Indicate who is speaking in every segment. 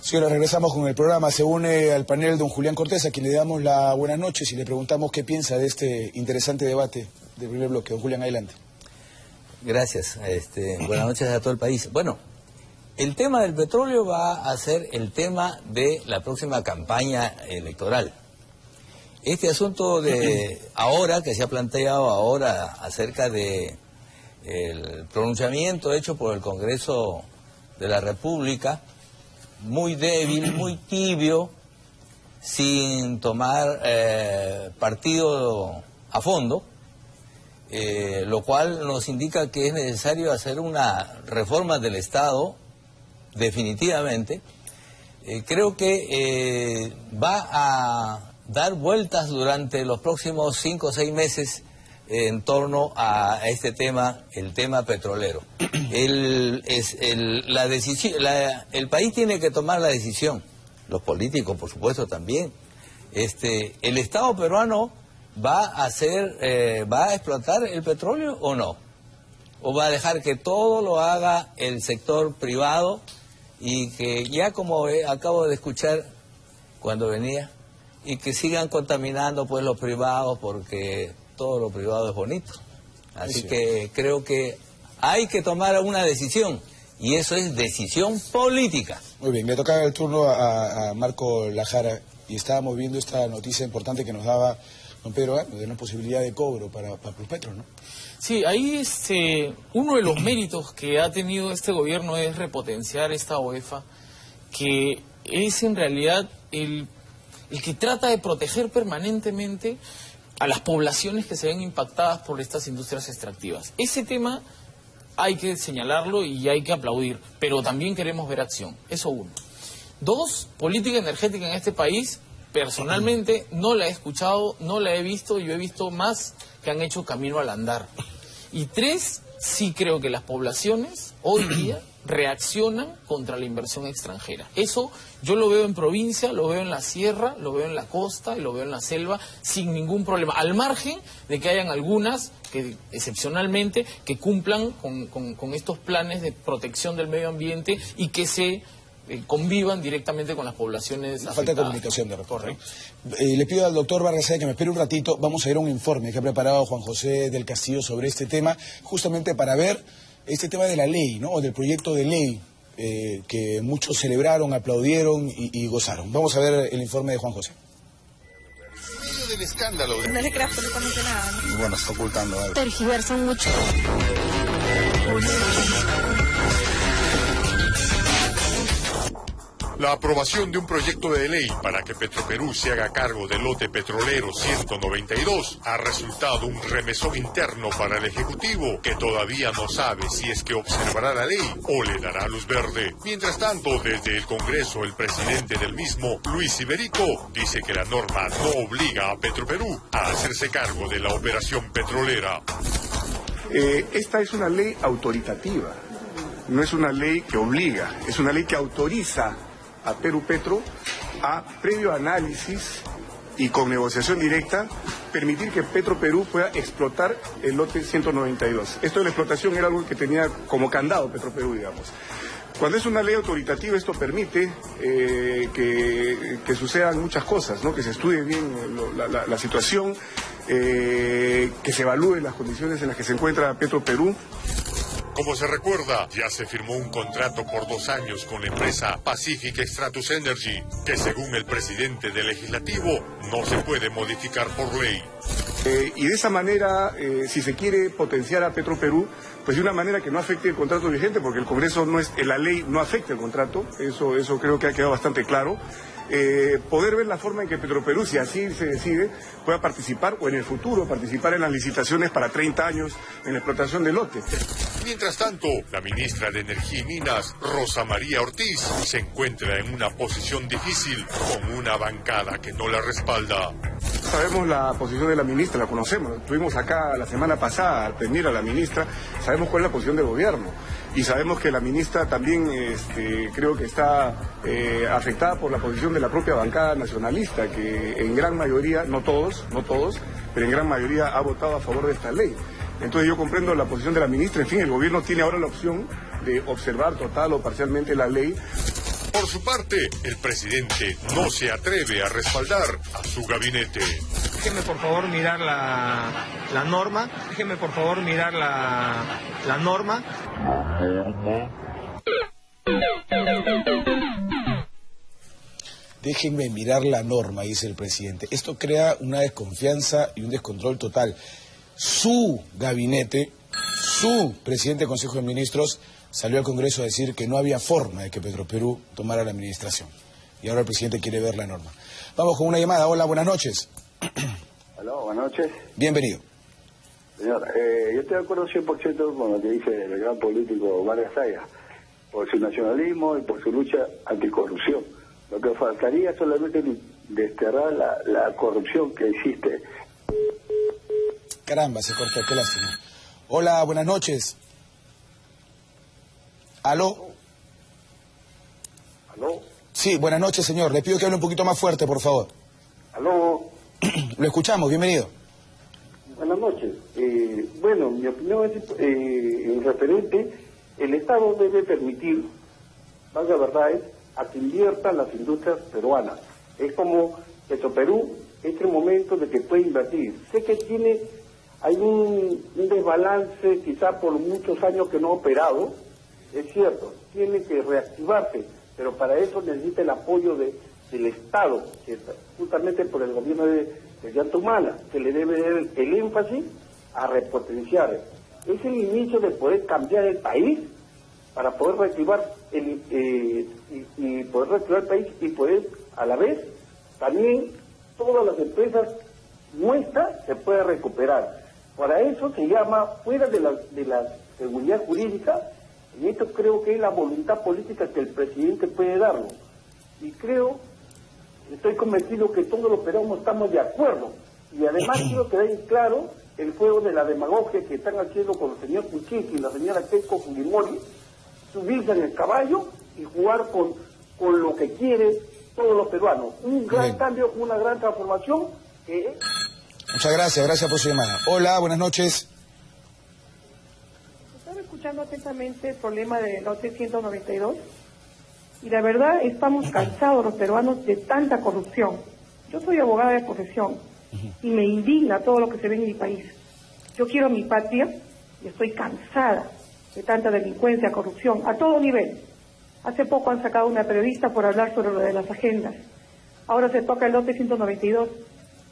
Speaker 1: Sí, ahora regresamos con el programa. Se une al panel don Julián Cortés, a quien le damos las buenas noches y le preguntamos qué piensa de este interesante debate del primer bloque. Don Julián, adelante.
Speaker 2: Gracias. Buenas noches a todo el país. Bueno, el tema del petróleo va a ser el tema de la próxima campaña electoral. Este asunto de ahora, que se ha planteado ahora acerca de el pronunciamiento hecho por el Congreso de la República, muy débil, muy tibio, sin tomar partido a fondo, lo cual nos indica que es necesario hacer una reforma del Estado, definitivamente. Creo que va a dar vueltas durante los próximos 5 o 6 meses en torno a este tema, el tema petrolero. El país tiene que tomar la decisión, los políticos por supuesto también. ¿El Estado peruano va a explotar el petróleo o no? ¿O va a dejar que todo lo haga el sector privado y que ya como acabo de escuchar cuando venía, y que sigan contaminando pues los privados, porque todo lo privado es bonito? Así que creo que hay que tomar una decisión, y eso es decisión política.
Speaker 1: Muy bien, le tocaba el turno a Marco Lajara, y estábamos viendo esta noticia importante que nos daba don Pedro, de una posibilidad de cobro para Pruspetro, ¿no?
Speaker 3: Sí, ahí uno de los méritos que ha tenido este gobierno es repotenciar esta OEFA, que es en realidad el que trata de proteger permanentemente a las poblaciones que se ven impactadas por estas industrias extractivas. Ese tema hay que señalarlo y hay que aplaudir, pero también queremos ver acción. Eso uno. 2, política energética en este país, personalmente no la he escuchado, no la he visto, yo he visto más que han hecho camino al andar. Y 3, sí creo que las poblaciones hoy día reaccionan contra la inversión extranjera. Eso yo lo veo en provincia, lo veo en la sierra, lo veo en la costa y lo veo en la selva sin ningún problema, al margen de que hayan algunas que excepcionalmente que cumplan con estos planes de protección del medio ambiente y que se convivan directamente con las poblaciones afectadas.
Speaker 1: Falta de comunicación de repente.
Speaker 3: Correcto.
Speaker 1: Le pido al doctor Barraseda que me espere un ratito. Vamos a ir a un informe que ha preparado Juan José del Castillo sobre este tema, justamente para ver este tema de la ley, ¿no? O del proyecto de ley que muchos celebraron, aplaudieron y gozaron. Vamos a ver el informe de Juan José.
Speaker 4: En medio del escándalo.
Speaker 5: No le creo absolutamente nada, ¿no?
Speaker 4: Bueno, está ocultando algo.
Speaker 5: Tergiversan mucho.
Speaker 6: La aprobación de un proyecto de ley para que Petroperú se haga cargo del lote petrolero 192 ha resultado un remesón interno para el Ejecutivo, que todavía no sabe si es que observará la ley o le dará luz verde. Mientras tanto, desde el Congreso, el presidente del mismo, Luis Iberico, dice que la norma no obliga a Petroperú a hacerse cargo de la operación petrolera.
Speaker 7: Esta es una ley autoritativa, no es una ley que obliga, es una ley que autoriza a Petro a, previo análisis y con negociación directa, permitir que Petroperú pueda explotar el lote 192. Esto de la explotación era algo que tenía como candado Petroperú, digamos. Cuando es una ley autoritativa, esto permite que sucedan muchas cosas, ¿no? Que se estudie bien la situación, que se evalúen las condiciones en las que se encuentra Petroperú.
Speaker 6: Como se recuerda, ya se firmó un contrato por 2 años con la empresa Pacific Stratus Energy, que según el presidente del Legislativo no se puede modificar por ley.
Speaker 7: Y de esa manera, si se quiere potenciar a Petroperú, pues de una manera que no afecte el contrato vigente, porque el Congreso la ley no afecta el contrato, eso creo que ha quedado bastante claro. Poder ver la forma en que Petroperú, si así se decide, pueda participar o en el futuro participar en las licitaciones para 30 años en la explotación del lote.
Speaker 6: Mientras tanto, la ministra de Energía y Minas, Rosa María Ortiz, se encuentra en una posición difícil con una bancada que no la respalda.
Speaker 7: Sabemos la posición de la ministra, la conocemos. Estuvimos acá la semana pasada al pedir a la ministra, sabemos cuál es la posición del gobierno. Y sabemos que la ministra también creo que está afectada por la posición de la propia bancada nacionalista, que en gran mayoría, no todos, pero en gran mayoría ha votado a favor de esta ley. Entonces yo comprendo la posición de la ministra. En fin, el gobierno tiene ahora la opción de observar total o parcialmente la ley.
Speaker 6: Por su parte, el presidente no se atreve a respaldar a su gabinete.
Speaker 8: Déjeme por favor mirar la norma. Déjeme por favor mirar la norma.
Speaker 1: Déjenme mirar la norma, dice el presidente. Esto crea una desconfianza y un descontrol total. Su gabinete, su presidente del Consejo de Ministros, salió al Congreso a decir que no había forma de que Petroperú tomara la administración. Y ahora el presidente quiere ver la norma. Vamos con una llamada. Hola, buenas noches.
Speaker 9: Aló, buenas noches.
Speaker 1: Bienvenido.
Speaker 9: Señor, yo estoy de acuerdo 100% con lo que dice el gran político Vargas Saya, por su nacionalismo y por su lucha anticorrupción. Lo que faltaría solamente desterrar la corrupción que existe.
Speaker 1: Caramba, se cortó, qué lástima. Hola, buenas noches. ¿Aló?
Speaker 9: ¿Aló?
Speaker 1: Sí, buenas noches, señor. Le pido que hable un poquito más fuerte, por favor.
Speaker 9: ¿Aló?
Speaker 1: Lo escuchamos, bienvenido.
Speaker 9: Buenas noches. Bueno, mi opinión es en referente, el Estado debe permitir, más la verdad es, a que inviertan las industrias peruanas. Es como Petroperú, es el momento de que puede invertir. Sé que hay un desbalance quizá por muchos años que no ha operado, es cierto, tiene que reactivarse, pero para eso necesita el apoyo del Estado, que justamente por el gobierno de Ollanta Humala, que le debe dar el énfasis a repotenciar. Es el inicio de poder cambiar el país para poder reactivar y poder reactivar el país y poder a la vez también todas las empresas nuestras se pueden recuperar. Para eso se llama, fuera de la seguridad jurídica, y esto creo que es la voluntad política que el presidente puede darlo. Y estoy convencido que todos los peruanos estamos de acuerdo. Y además quiero que dejen claro el juego de la demagogia que están haciendo con el señor Kuczynski y la señora Keiko Fujimori, subirse en el caballo y jugar con lo que quieren todos los peruanos. Un gran cambio, una gran transformación que...
Speaker 1: Muchas gracias por su llamada. Hola, buenas noches.
Speaker 10: Estaba escuchando atentamente el problema del lote 192 y la verdad estamos cansados los peruanos de tanta corrupción. Yo soy abogada de profesión y me indigna todo lo que se ve en mi país. Yo quiero mi patria y estoy cansada de tanta delincuencia, corrupción, a todo nivel. Hace poco han sacado una periodista por hablar sobre lo de las agendas. Ahora se toca el lote 192.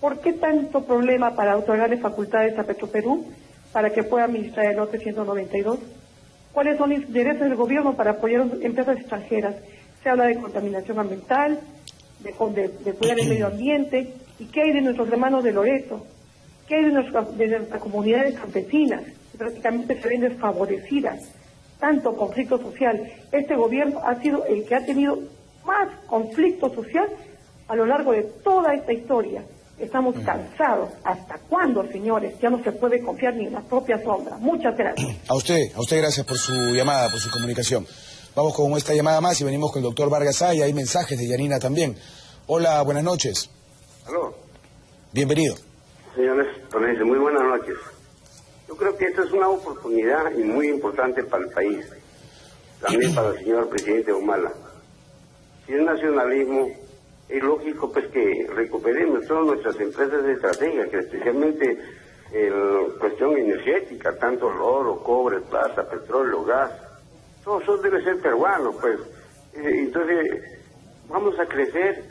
Speaker 10: ¿Por qué tanto problema para otorgarle facultades a Petroperú para que pueda administrar el lote 192? ¿Cuáles son los intereses del gobierno para apoyar a empresas extranjeras? Se habla de contaminación ambiental, de cuidar el medio ambiente. ¿Y qué hay de nuestros hermanos de Loreto? ¿Qué hay de nuestras comunidades campesinas, que prácticamente se ven desfavorecidas? Tanto conflicto social. Este gobierno ha sido el que ha tenido más conflicto social a lo largo de toda esta historia. Estamos cansados. ¿Hasta cuándo, señores? Ya no se puede confiar ni en la propia sombra. Muchas gracias.
Speaker 1: A usted gracias por su llamada, por su comunicación. Vamos con esta llamada más y venimos con el doctor Vargas Saya. Hay mensajes de Yanina también. Hola, buenas noches.
Speaker 11: Aló.
Speaker 1: Bienvenido.
Speaker 11: Señores, muy buenas noches. Yo creo que esta es una oportunidad y muy importante para el país. También para el señor presidente Humala. Si es nacionalismo, es lógico pues que recuperemos todas nuestras empresas estratégicas, especialmente en cuestión energética, tanto el oro, cobre, plata, petróleo, gas. Todo eso debe ser peruano, pues. Entonces, vamos a crecer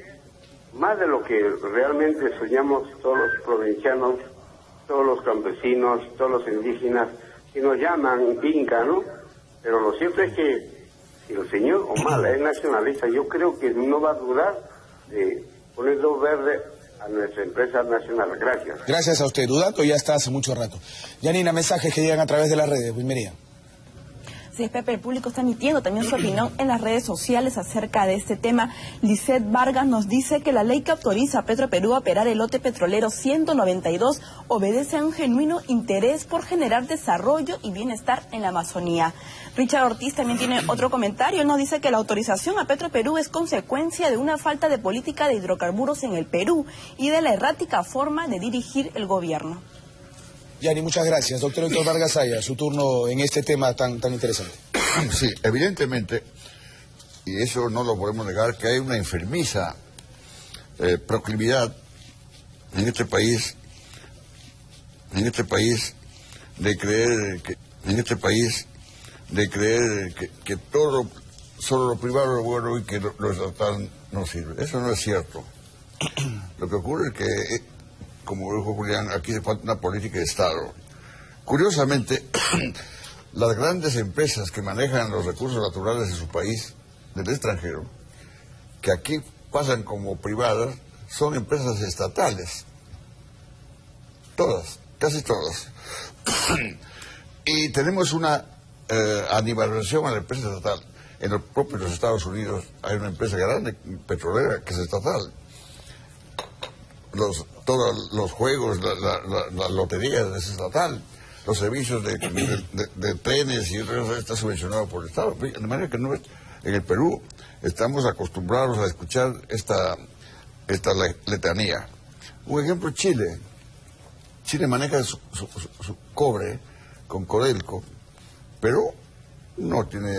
Speaker 11: más de lo que realmente soñamos todos los provincianos, todos los campesinos, todos los indígenas, que nos llaman Inca, ¿no? Pero lo cierto es que si el señor Humala es nacionalista, yo creo que no va a dudar de poner luz verde a nuestra empresa nacional. Gracias.
Speaker 1: Gracias a usted. Dudando ya está hace mucho rato. Yanina, mensajes que llegan a través de las redes. Bienvenida.
Speaker 12: Sí, Pepe, el público está emitiendo también su opinión en las redes sociales acerca de este tema. Lisette Vargas nos dice que la ley que autoriza a Petroperú a operar el lote petrolero 192 obedece a un genuino interés por generar desarrollo y bienestar en la Amazonía. Richard Ortiz también tiene otro comentario. Él nos dice que la autorización a Petroperú es consecuencia de una falta de política de hidrocarburos en el Perú y de la errática forma de dirigir el gobierno.
Speaker 1: Yani, muchas gracias. Doctor Héctor Vargas Saya, su turno en este tema tan interesante.
Speaker 13: Sí, evidentemente, y eso no lo podemos negar, que hay una enfermiza proclividad en este país de creer que todo, solo lo privado es bueno y que lo estatal no sirve. Eso no es cierto. Lo que ocurre es que, como dijo Julián, aquí se falta una política de Estado. Curiosamente, las grandes empresas que manejan los recursos naturales de su país, del extranjero, que aquí pasan como privadas, son empresas estatales. Todas, casi todas. Y tenemos una animadversión a la empresa estatal. En los propios Estados Unidos hay una empresa grande, petrolera, que es estatal. Todos los juegos, la lotería es estatal. Los servicios de trenes y eso está subvencionado por el Estado. De manera que no es, en el Perú estamos acostumbrados a escuchar esta letanía. Un ejemplo, Chile. Chile maneja su cobre con Codelco, pero no tiene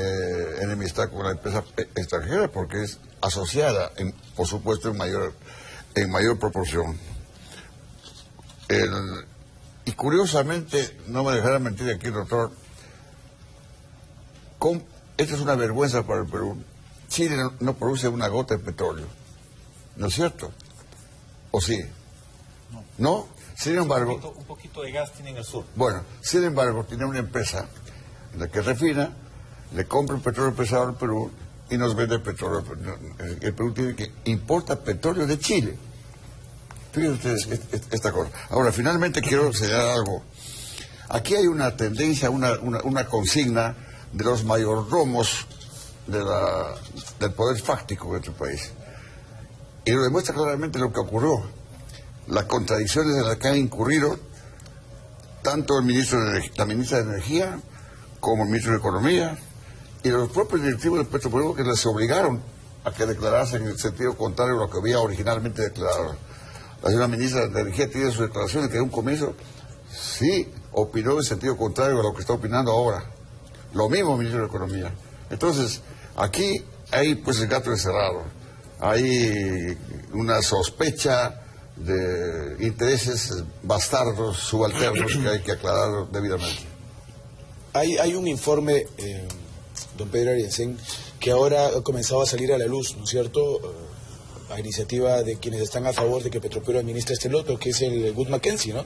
Speaker 13: enemistad con la empresa extranjera porque es asociada, por supuesto, en mayor proporción. Y curiosamente, no me dejará mentir aquí, doctor, esto es una vergüenza para el Perú. Chile no produce una gota de petróleo, ¿no es cierto? ¿O sí? ¿No? Sin embargo...
Speaker 14: Un poquito de gas tiene en el sur.
Speaker 13: Bueno, sin embargo, tiene una empresa en la que refina, le compra el petróleo pesado al Perú y nos vende petróleo. El Perú tiene que importa petróleo de Chile. Fíjense ustedes esta cosa. Ahora, finalmente quiero señalar algo. Aquí hay una tendencia, una consigna de los mayordomos del poder fáctico de nuestro país. Y lo demuestra claramente lo que ocurrió. Las contradicciones en las que han incurrido tanto la ministra de Energía como el ministro de Economía y los propios directivos del Petroperú, que les obligaron a que declarasen en el sentido contrario a lo que había originalmente declarado. La señora ministra de Energía tiene sus declaraciones que en un comienzo sí opinó en sentido contrario a lo que está opinando ahora. Lo mismo el ministro de Economía. Entonces, aquí hay pues el gato encerrado. Hay una sospecha de intereses bastardos, subalternos, que hay que aclarar debidamente.
Speaker 1: Hay un informe, don Pedro Ariancén, que ahora ha comenzado a salir a la luz, ¿no es cierto?, a iniciativa de quienes están a favor de que Petroperú administre este lote, que es el Wood Mackenzie, ¿no?,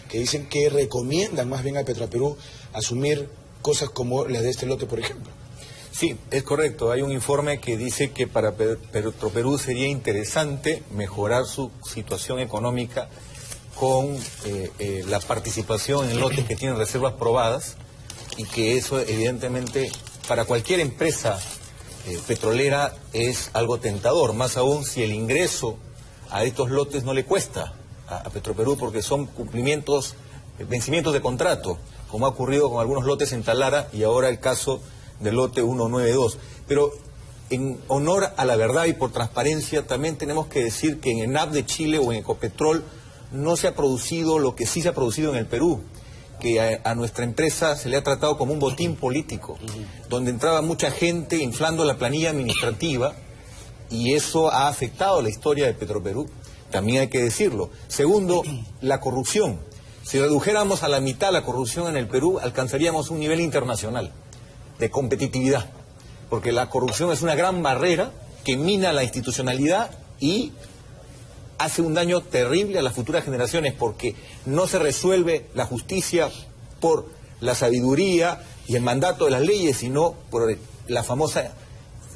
Speaker 1: que dicen que recomiendan más bien a Petroperú asumir cosas como las de este lote, por ejemplo.
Speaker 14: Sí, es correcto. Hay un informe que dice que para Petroperú sería interesante mejorar su situación económica con la participación en lotes que tienen reservas probadas y que eso evidentemente para cualquier empresa petrolera es algo tentador, más aún si el ingreso a estos lotes no le cuesta a Petroperú porque son vencimientos de contrato, como ha ocurrido con algunos lotes en Talara y ahora el caso del lote 192. Pero en honor a la verdad y por transparencia también tenemos que decir que en ENAP de Chile o en Ecopetrol no se ha producido lo que sí se ha producido en el Perú, que a nuestra empresa se le ha tratado como un botín político, donde entraba mucha gente inflando la planilla administrativa y eso ha afectado la historia de Petroperú, también hay que decirlo. Segundo, la corrupción. Si redujéramos a la mitad la corrupción en el Perú, alcanzaríamos un nivel internacional de competitividad, porque la corrupción es una gran barrera que mina la institucionalidad y hace un daño terrible a las futuras generaciones, porque no se resuelve la justicia por la sabiduría y el mandato de las leyes, sino por la famosa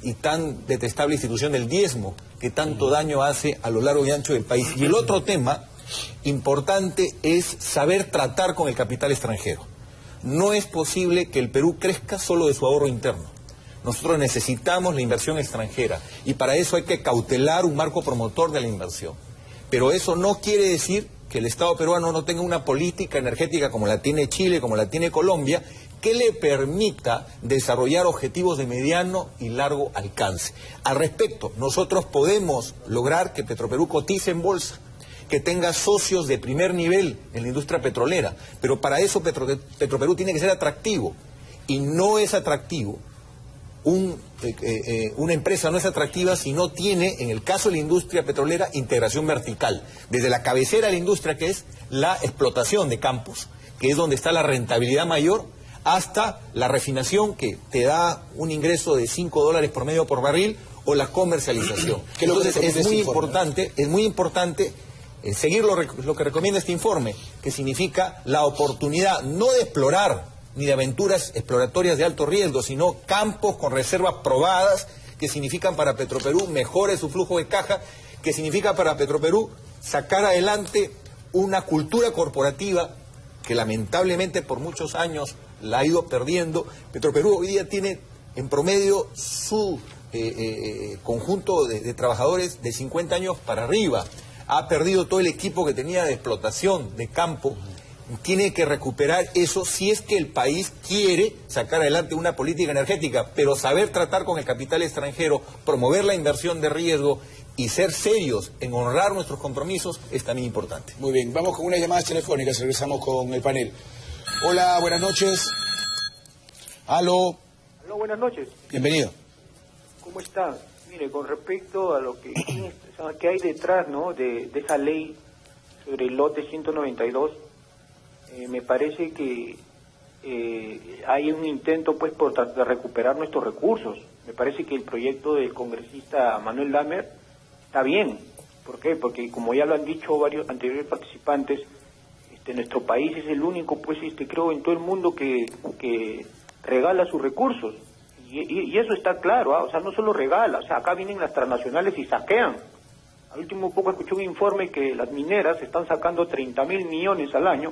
Speaker 14: y tan detestable institución del diezmo, que tanto daño hace a lo largo y ancho del país. Y el otro tema importante es saber tratar con el capital extranjero. No es posible que el Perú crezca solo de su ahorro interno. Nosotros necesitamos la inversión extranjera y para eso hay que cautelar un marco promotor de la inversión. Pero eso no quiere decir que el Estado peruano no tenga una política energética como la tiene Chile, como la tiene Colombia, que le permita desarrollar objetivos de mediano y largo alcance. Al respecto, nosotros podemos lograr que Petroperú cotice en bolsa, que tenga socios de primer nivel en la industria petrolera, pero para eso Petroperú tiene que ser atractivo, y no es atractivo una empresa no es atractiva si no tiene, en el caso de la industria petrolera, integración vertical. Desde la cabecera de la industria, que es la explotación de campos, que es donde está la rentabilidad mayor, hasta la refinación, que te da un ingreso de $5 promedio por barril, o la comercialización. Entonces es muy importante seguir lo que recomienda este informe, que significa la oportunidad no de explorar ni de aventuras exploratorias de alto riesgo, sino campos con reservas probadas, que significan para Petroperú mejore su flujo de caja, que significa para Petroperú sacar adelante una cultura corporativa que lamentablemente por muchos años la ha ido perdiendo. Petroperú hoy día tiene en promedio su conjunto de trabajadores de 50 años para arriba. Ha perdido todo el equipo que tenía de explotación de campo. Tiene que recuperar eso si es que el país quiere sacar adelante una política energética, pero saber tratar con el capital extranjero, promover la inversión de riesgo y ser serios en honrar nuestros compromisos es también importante.
Speaker 1: Muy bien, vamos con unas llamadas telefónicas, regresamos con el panel. Hola, buenas noches. Aló.
Speaker 15: Aló, buenas noches.
Speaker 1: Bienvenido.
Speaker 15: ¿Cómo está? Mire, con respecto a lo que hay detrás, ¿no?, de esa ley sobre el lote 192, me parece que hay un intento pues de recuperar nuestros recursos. Me parece que el proyecto del congresista Manuel Lamer está bien. ¿Por qué? Porque como ya lo han dicho varios anteriores participantes, nuestro país es el único, pues creo, en todo el mundo que regala sus recursos. Y eso está claro, ¿ah? O sea, no solo regala, o sea, acá vienen las transnacionales y saquean. Al último poco escuché un informe que las mineras están sacando 30.000 millones al año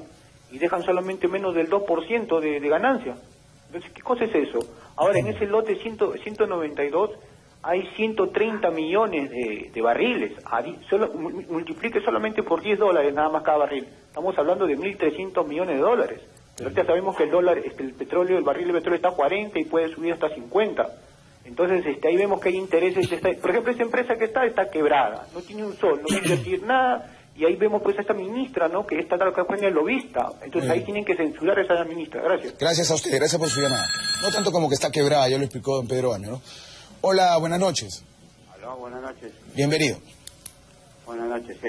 Speaker 15: y dejan solamente menos del 2% de ganancia. Entonces, ¿qué cosa es eso? Ahora, en ese lote 192 hay 130 millones de barriles. Multiplique solamente por $10 nada más cada barril. Estamos hablando de 1.300 millones de dólares. Pero ahorita sabemos que el petróleo, el barril de petróleo está a 40 y puede subir hasta 50. Entonces, ahí vemos que hay intereses. Por ejemplo, esa empresa que está quebrada, no tiene un sol, no quiere decir nada. Y ahí vemos pues a esta ministra, ¿no?, que está campaña lobista. Entonces ahí tienen que censurar a esa ministra. Gracias.
Speaker 1: Gracias a usted, gracias por su llamada. No tanto como que está quebrada, ya lo explicó don Pedro Baño, ¿no? Hola, buenas noches.
Speaker 11: Aló, buenas noches.
Speaker 1: Bienvenido.
Speaker 11: Buenas noches, sí.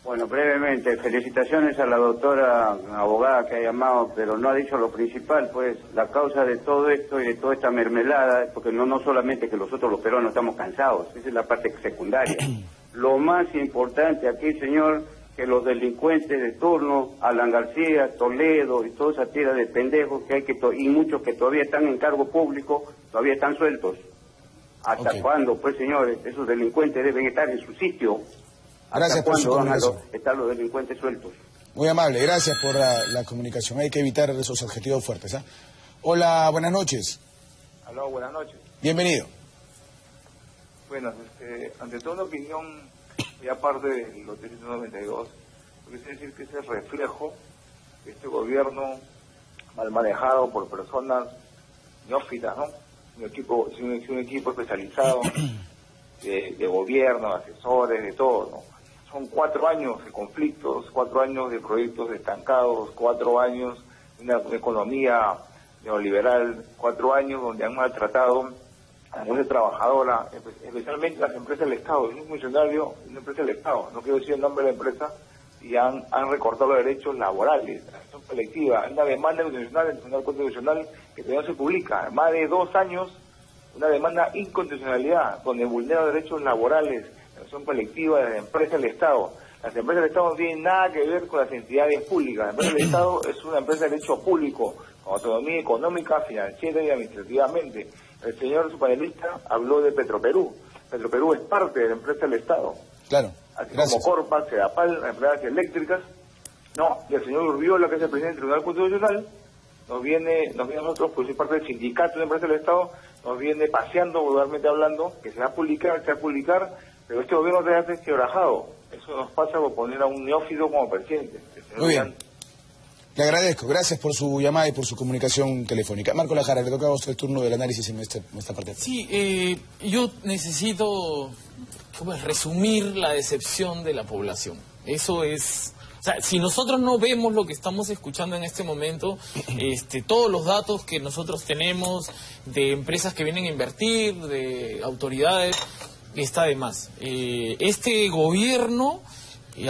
Speaker 11: Bueno, brevemente, felicitaciones a la doctora abogada que ha llamado, pero no ha dicho lo principal, pues la causa de todo esto y de toda esta mermelada, porque no solamente que nosotros los peruanos estamos cansados, esa es la parte secundaria. Lo más importante aquí, señor, que los delincuentes de turno, Alan García, Toledo y toda esa tira de pendejos que hay y muchos que todavía están en cargo público, todavía están sueltos. ¿Hasta cuándo, pues, señores? Esos delincuentes deben estar en su sitio.
Speaker 1: Gracias por su comunicación.
Speaker 11: ¿Hasta cuándo están los delincuentes sueltos?
Speaker 1: Muy amable, gracias por la comunicación. Hay que evitar esos adjetivos fuertes, ¿eh? Hola, buenas noches.
Speaker 16: Aló, buenas noches.
Speaker 1: Bienvenido.
Speaker 16: Bueno, ante toda una opinión, y aparte del lote 192, lo que quiere decir que es el reflejo de este gobierno mal manejado por personas neófitas, ¿no? Un equipo especializado de gobierno, asesores, de todo, ¿no? Son 4 años de conflictos, 4 años de proyectos estancados, 4 años de una economía neoliberal, 4 años donde han maltratado a la clase trabajadora, especialmente las empresas del Estado. Es un funcionario de una empresa del Estado, no quiero decir el nombre de la empresa, y han recortado los derechos laborales, la acción colectiva. Hay una demanda constitucional en el Tribunal Constitucional que todavía no se publica, más de 2 años, una demanda de inconstitucionalidad, donde vulnera derechos laborales, la acción colectiva de las empresas del Estado. Las empresas del Estado no tienen nada que ver con las entidades públicas. La empresa del Estado es una empresa de derecho público, con autonomía económica, financiera y administrativamente. El señor su panelista habló de Petroperú. Petroperú es parte de la empresa del Estado.
Speaker 1: Claro.
Speaker 16: Así como Corpa, Sedapal, las empresas eléctricas. No, y el señor Urbiola, que es el presidente del Tribunal Constitucional, nos viene a nosotros, pues es parte del sindicato de empresas del Estado, nos viene paseando, vulgarmente hablando, que se va a publicar, pero este gobierno se hace quebrajado. Eso nos pasa por poner a un neófito como presidente.
Speaker 1: Muy bien. Le agradezco, gracias por su llamada y por su comunicación telefónica. Marco Lajara, le toca a usted el turno del análisis en esta parte.
Speaker 3: Sí, yo necesito resumir la decepción de la población. Eso es... O sea, si nosotros no vemos lo que estamos escuchando en este momento, todos los datos que nosotros tenemos de empresas que vienen a invertir, de autoridades, está de más. Este gobierno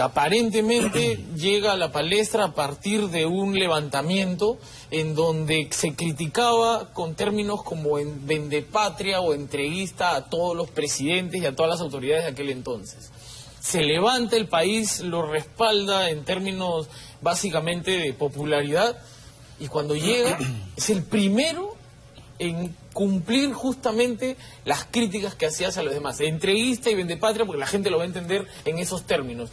Speaker 3: aparentemente llega a la palestra a partir de un levantamiento en donde se criticaba con términos como en vendepatria o entreguista a todos los presidentes y a todas las autoridades de aquel entonces. Se levanta el país, lo respalda en términos básicamente de popularidad, y cuando llega es el primero en cumplir justamente las críticas que hacía hacia los demás. Entreguista y vendepatria, porque la gente lo va a entender en esos términos.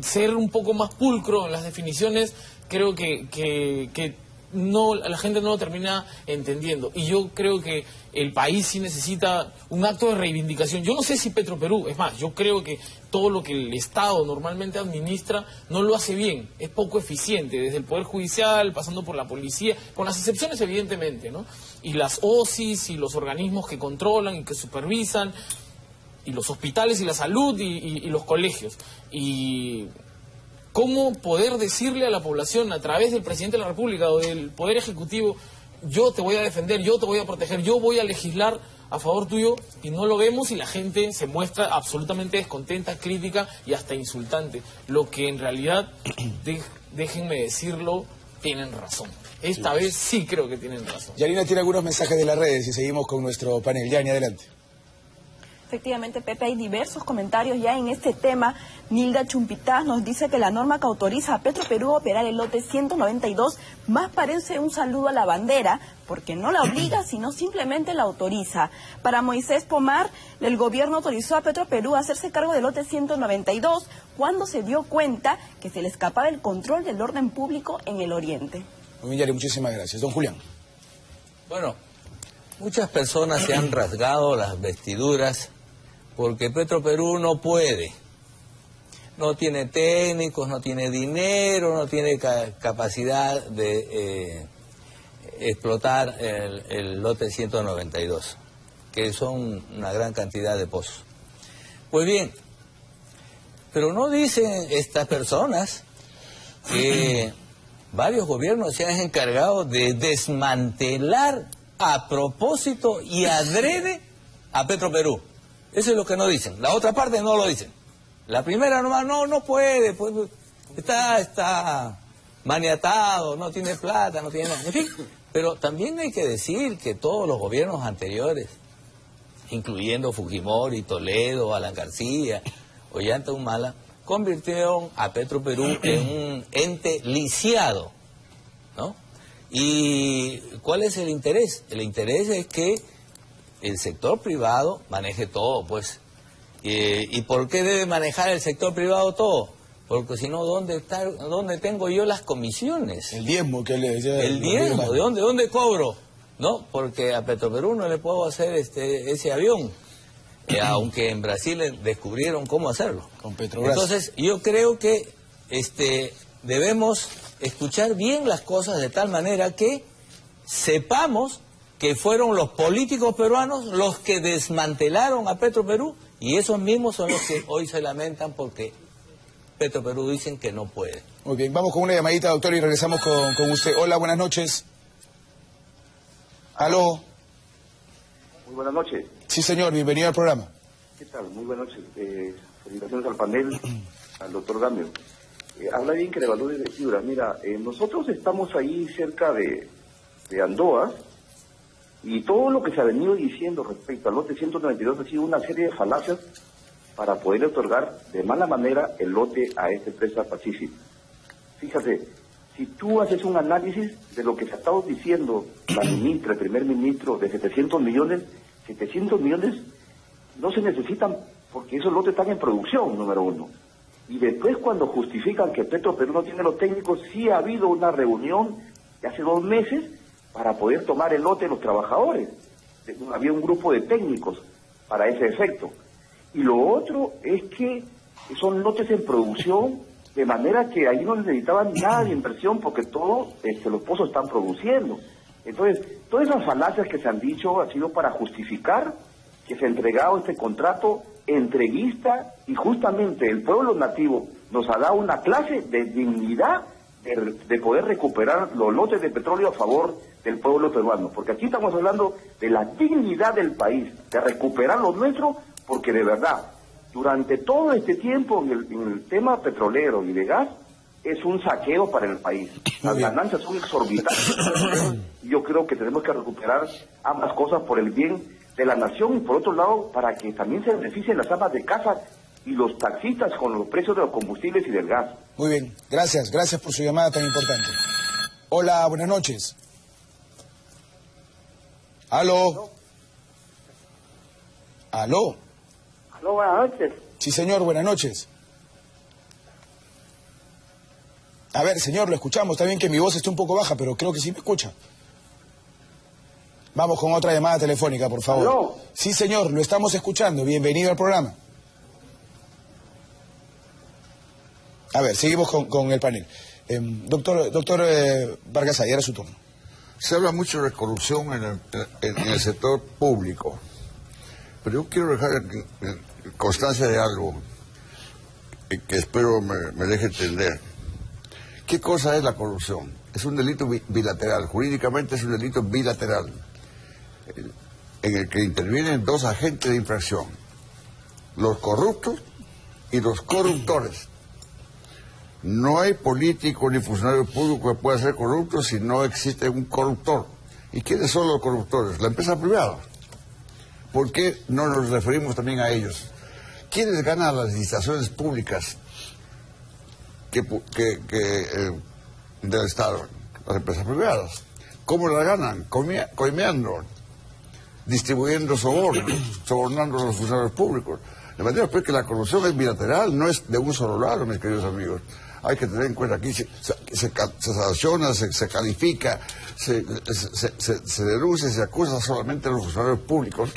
Speaker 3: Ser un poco más pulcro en las definiciones, creo que no, la gente no lo termina entendiendo. Y yo creo que el país sí necesita un acto de reivindicación. Yo no sé si Petroperú, es más, yo creo que todo lo que el Estado normalmente administra no lo hace bien, es poco eficiente, desde el Poder Judicial, pasando por la policía, con las excepciones evidentemente, ¿no? Y las OSIs y los organismos que controlan y que supervisan, y los hospitales y la salud y los colegios. Y cómo poder decirle a la población a través del presidente de la República o del Poder Ejecutivo: yo te voy a defender, yo te voy a proteger, yo voy a legislar a favor tuyo, y no lo vemos, y la gente se muestra absolutamente descontenta, crítica y hasta insultante. Lo que en realidad, déjenme decirlo, tienen razón. Esta vez sí creo que tienen razón.
Speaker 1: Yanina tiene algunos mensajes de las redes y seguimos con nuestro panel. Yani, adelante.
Speaker 12: Efectivamente, Pepe, hay diversos comentarios ya en este tema. Nilda Chumpitaz nos dice que la norma que autoriza a Petroperú a operar el lote 192 más parece un saludo a la bandera, porque no la obliga, sino simplemente la autoriza. Para Moisés Pomar, el gobierno autorizó a Petroperú a hacerse cargo del lote 192 cuando se dio cuenta que se le escapaba el control del orden público en el oriente.
Speaker 1: Muy bien, Yari, muchísimas gracias. Don Julián.
Speaker 2: Bueno, muchas personas se han rasgado las vestiduras porque Petroperú no puede. No tiene técnicos, no tiene dinero, no tiene capacidad de explotar el lote 192, que son una gran cantidad de pozos. Pues bien, pero no dicen estas personas que varios gobiernos se han encargado de desmantelar a propósito y adrede a Petroperú. Eso es lo que no dicen. La otra parte no lo dicen. La primera nomás, no puede, pues, está maniatado, no tiene plata, no tiene nada. En fin, pero también hay que decir que todos los gobiernos anteriores, incluyendo Fujimori, Toledo, Alan García, Ollanta Humala, convirtieron a Petroperú en un ente lisiado, ¿no? ¿Y cuál es el interés? El interés es que el sector privado maneje todo, pues. ¿Y por qué debe manejar el sector privado todo? Porque si no, ¿dónde tengo yo las comisiones?
Speaker 1: El diezmo que le decía.
Speaker 2: El diezmo, ¿de dónde cobro? ¿No? Porque a Petroperú no le puedo hacer ese avión, aunque en Brasil descubrieron cómo hacerlo.
Speaker 1: Con Petrobras.
Speaker 2: Entonces, yo creo que debemos escuchar bien las cosas de tal manera que sepamos que fueron los políticos peruanos los que desmantelaron a Petroperú, y esos mismos son los que hoy se lamentan porque Petroperú dicen que no puede.
Speaker 1: Muy bien, vamos con una llamadita, doctor, y regresamos con usted. Hola, buenas noches. ¿Aló?
Speaker 17: Muy buenas noches.
Speaker 1: Sí, señor, bienvenido al programa.
Speaker 17: ¿Qué tal? Muy buenas noches. Felicitaciones al panel, al doctor Gamio. Habla bien que le valore de vestidura. Mira, nosotros estamos ahí cerca de Andoa, y todo lo que se ha venido diciendo respecto al lote 192 ha sido una serie de falacias para poder otorgar de mala manera el lote a esta empresa Pacífico. Fíjate, si tú haces un análisis de lo que se ha estado diciendo la ministra, el primer ministro, de 700 millones no se necesitan porque esos lotes están en producción, número uno. Y después, cuando justifican que Petroperú no tiene los técnicos, sí ha habido una reunión de hace 2 meses para poder tomar el lote de los trabajadores. Había un grupo de técnicos para ese efecto. Y lo otro es que son lotes en producción, de manera que ahí no necesitaban nada de inversión porque todos los pozos están produciendo. Entonces, todas esas falacias que se han dicho ha sido para justificar que se ha entregado este contrato entreguista, y justamente el pueblo nativo nos ha dado una clase de dignidad de poder recuperar los lotes de petróleo a favor del pueblo peruano, porque aquí estamos hablando de la dignidad del país, de recuperar lo nuestro, porque de verdad, durante todo este tiempo en el tema petrolero y de gas, es un saqueo para el país. Las ganancias son exorbitantes. Yo creo que tenemos que recuperar ambas cosas por el bien de la nación y por otro lado, para que también se beneficien las amas de casa y los taxistas con los precios de los combustibles y del gas.
Speaker 1: Muy bien, gracias por su llamada tan importante. Hola, buenas noches. ¿Aló? ¿Aló?
Speaker 18: Aló, buenas noches.
Speaker 1: Sí, señor, buenas noches. A ver, señor, lo escuchamos. Está bien que mi voz esté un poco baja, pero creo que sí me escucha. Vamos con otra llamada telefónica, por favor.
Speaker 18: ¿Aló?
Speaker 1: Sí, señor, lo estamos escuchando. Bienvenido al programa. A ver, seguimos con el panel. Doctor Vargas, era su turno.
Speaker 13: Se habla mucho de corrupción en el sector público, pero yo quiero dejar constancia de algo que espero me deje entender. ¿Qué cosa es la corrupción? Es un delito bilateral, jurídicamente es un delito bilateral, en el que intervienen dos agentes de infracción, los corruptos y los corruptores. No hay político ni funcionario público que pueda ser corrupto si no existe un corruptor. ¿Y quiénes son los corruptores? La empresa privada. ¿Por qué no nos referimos también a ellos? ¿Quiénes ganan las licitaciones públicas del Estado? Las empresas privadas. ¿Cómo las ganan? Coimeando, distribuyendo sobornando a los funcionarios públicos. De manera pues que la corrupción es bilateral, no es de un solo lado, mis queridos amigos. Hay que tener en cuenta aquí, se sanciona, se califica, se denuncia, se acusa solamente a los funcionarios públicos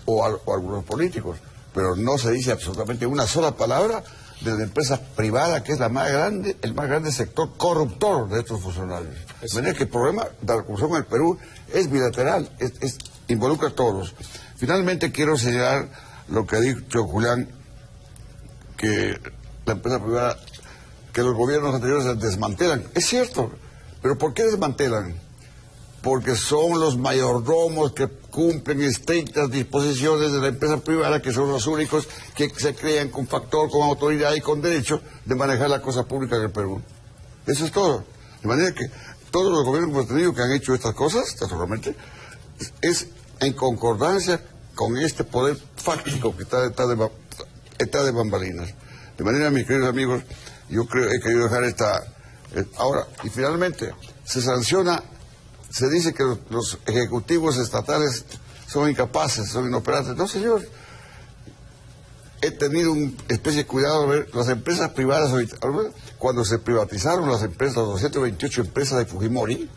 Speaker 13: o a algunos políticos, pero no se dice absolutamente una sola palabra de la empresa privada, que es el más grande sector corruptor de estos funcionarios. De manera que el problema de la corrupción en el Perú es bilateral, involucra a todos. Finalmente quiero señalar lo que ha dicho Julián, que la empresa privada, que los gobiernos anteriores desmantelan. Es cierto, pero ¿por qué desmantelan? Porque son los mayordomos que cumplen estrictas disposiciones de la empresa privada, que son los únicos que se crean con factor, con autoridad y con derecho de manejar la cosa pública en el Perú. Eso es todo. De manera que todos los gobiernos que hemos tenido que han hecho estas cosas, naturalmente, es en concordancia con este poder fáctico que está de bambalinas. De manera, mis queridos amigos, yo he querido dejar ahora, y finalmente, se sanciona, se dice que los ejecutivos estatales son incapaces, son inoperantes. No, señor, he tenido una especie de cuidado de ver las empresas privadas, cuando se privatizaron las empresas, las 228 empresas de Fujimori,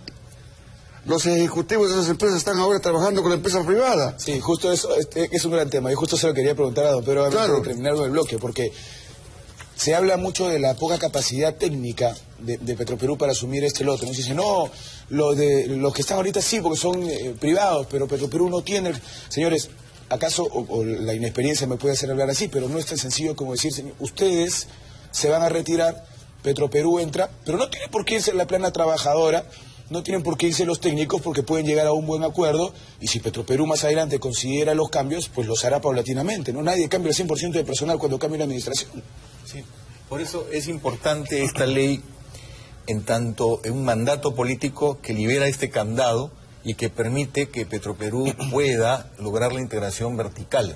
Speaker 13: los ejecutivos de esas empresas están ahora trabajando con la empresa privada.
Speaker 1: Sí, justo eso es un gran tema. Y justo se lo quería preguntar a don Pedro antes de terminar con el bloque, porque se habla mucho de la poca capacidad técnica de Petroperú para asumir este lote. Nos dicen, no, los que están ahorita sí, porque son privados, pero Petroperú no tiene... Señores, ¿acaso o la inexperiencia me puede hacer hablar así? Pero no es tan sencillo como decir, señor, ustedes se van a retirar, Petroperú entra, pero no tiene por qué irse la plana trabajadora, no tienen por qué irse los técnicos porque pueden llegar a un buen acuerdo y si Petroperú más adelante considera los cambios, pues los hará paulatinamente, ¿no? Nadie cambia el 100% de personal cuando cambia la administración.
Speaker 14: Sí, por eso es importante esta ley en tanto en un mandato político que libera este candado y que permite que Petroperú pueda lograr la integración vertical,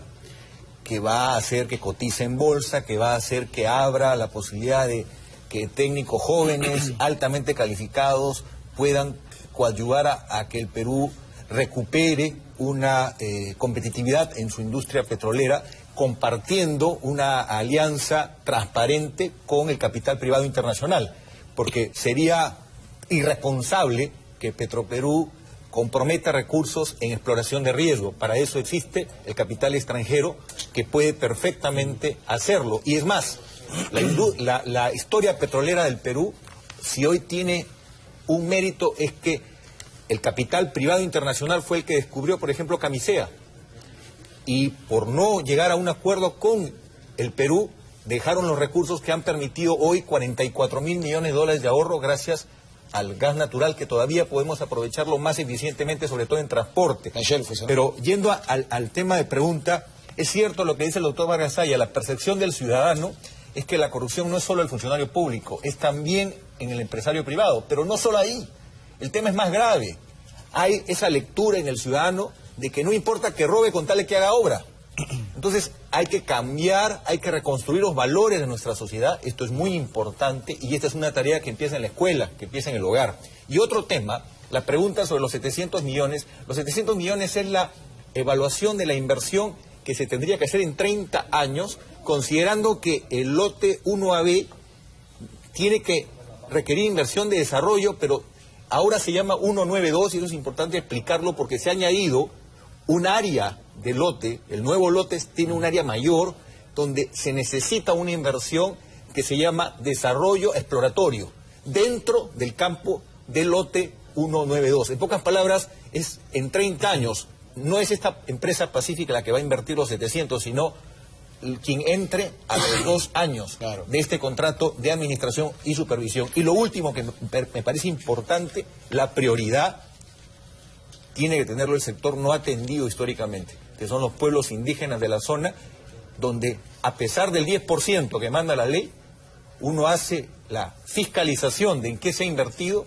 Speaker 14: que va a hacer que cotice en bolsa, que va a hacer que abra la posibilidad de que técnicos jóvenes, altamente calificados, puedan coadyuvar a que el Perú recupere una competitividad en su industria petrolera, compartiendo una alianza transparente con el capital privado internacional, porque sería irresponsable que Petroperú comprometa recursos en exploración de riesgo. Para eso existe el capital extranjero que puede perfectamente hacerlo. Y es más, la historia petrolera del Perú, si hoy tiene un mérito, es que el capital privado internacional fue el que descubrió, por ejemplo, Camisea. Y por no llegar a un acuerdo con el Perú, dejaron los recursos que han permitido hoy 44.000 millones de dólares de ahorro gracias al gas natural, que todavía podemos aprovecharlo más eficientemente, sobre todo en transporte. Pero yendo al tema de pregunta, es cierto lo que dice el doctor Vargas Saya, la percepción del ciudadano es que la corrupción no es solo el funcionario público, es también en el empresario privado, pero no solo ahí, el tema es más grave. Hay esa lectura en el ciudadano de que no importa que robe con tal de que haga obra. Entonces hay que cambiar, hay que reconstruir los valores de nuestra sociedad, esto es muy importante y esta es una tarea que empieza en la escuela, que empieza en el hogar. Y otro tema, la pregunta sobre los 700 millones, los 700 millones es la evaluación de la inversión que se tendría que hacer en 30 años, considerando que el lote 1AB tiene que requerir inversión de desarrollo, pero ahora se llama 192 y eso es importante explicarlo porque se ha añadido un área de lote, el nuevo lote tiene un área mayor donde se necesita una inversión que se llama desarrollo exploratorio dentro del campo del lote 192. En pocas palabras, es en 30 años, no es esta empresa Pacífica la que va a invertir los 700, sino quien entre a los 2 años de este contrato de administración y supervisión. Y lo último que me parece importante, la prioridad tiene que tenerlo el sector no atendido históricamente, que son los pueblos indígenas de la zona, donde a pesar del 10% que manda la ley, uno hace la fiscalización de en qué se ha invertido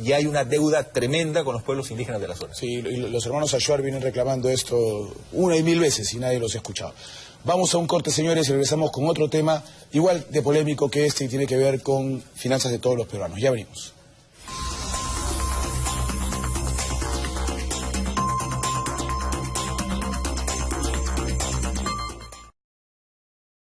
Speaker 14: y hay una deuda tremenda con los pueblos indígenas de la zona.
Speaker 1: Sí, y los hermanos Achuar vienen reclamando esto una y mil veces y nadie los ha escuchado. Vamos a un corte, señores, y regresamos con otro tema igual de polémico que este y tiene que ver con finanzas de todos los peruanos. Ya venimos.